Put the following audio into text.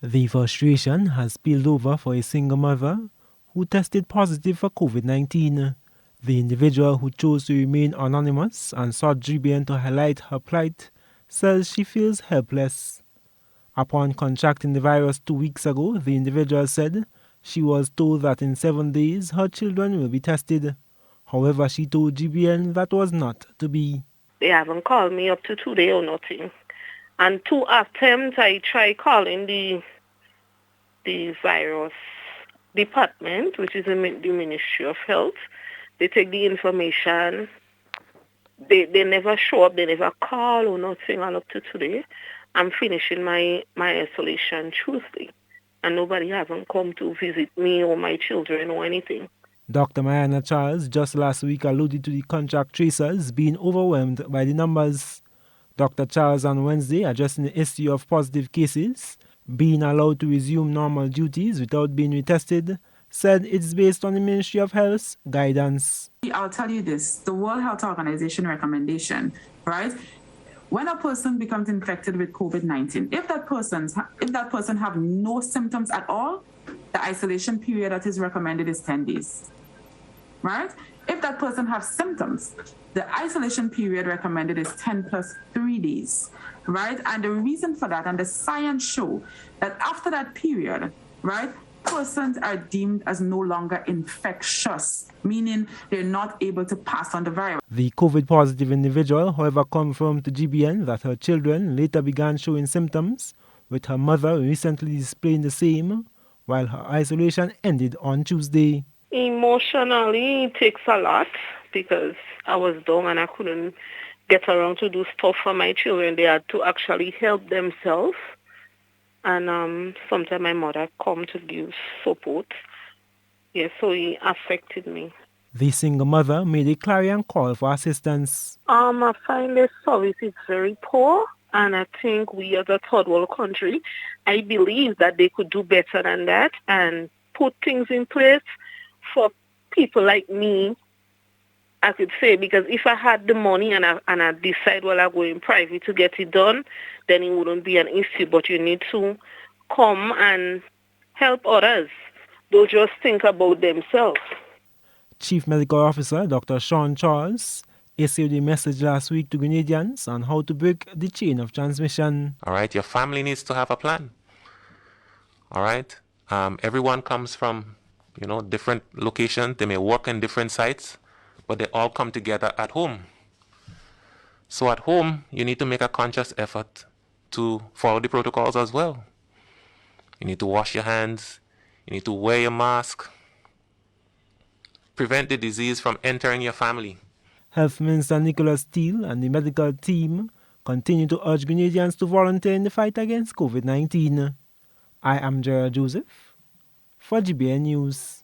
The frustration has spilled over for a single mother who tested positive for COVID-19. The individual, who chose to remain anonymous and sought GBN to highlight her plight, says she feels helpless. Upon contracting the virus 2 weeks ago, the individual said she was told that in 7 days her children will be tested. However, she told GBN that was not to be. They haven't called me up to today or nothing. And 2 attempts I try calling the virus department, which is the Ministry of Health. They take the information. They never show up. They never call or nothing. And up to today, I'm finishing my isolation Tuesday. And nobody hasn't come to visit me or my children or anything. Dr. Mariana Charles just last week alluded to the contact tracers being overwhelmed by the numbers. Dr. Charles on Wednesday, addressing the issue of positive cases being allowed to resume normal duties without being retested, said it's based on the Ministry of Health's guidance. I'll tell you this, the World Health Organization recommendation, right? When a person becomes infected with COVID-19, if that person have no symptoms at all, the isolation period that is recommended is 10 days, right? If that person has symptoms, the isolation period recommended is 10 plus 3 days, right? And the reason for that, and the science show that after that period, right, persons are deemed as no longer infectious, meaning they're not able to pass on the virus. The COVID-positive individual, however, confirmed to GBN that her children later began showing symptoms, with her mother recently displaying the same, while her isolation ended on Tuesday. Emotionally, it takes a lot because I was down and I couldn't get around to do stuff for my children. They had to actually help themselves. And sometimes my mother come to give support. Yeah, so it affected me. The single mother made a clarion call for assistance. I find the service is very poor, and I think we as a third world country, I believe that they could do better than that and put things in place for people like me, I could say, because if I had the money and I decide, well, I'll go in private to get it done, then it wouldn't be an issue. But you need to come and help others. Don't just think about themselves. Chief Medical Officer Dr. Sean Charles issued a message last week to Grenadians on how to break the chain of transmission. All right, your family needs to have a plan. All right, everyone comes from, different locations. They may work in different sites, but they all come together at home. So at home, you need to make a conscious effort to follow the protocols as well. You need to wash your hands. You need to wear your mask. Prevent the disease from entering your family. Health Minister Nicholas Steele and the medical team continue to urge Grenadians to volunteer in the fight against COVID-19. I am Gerald Joseph for GBN News.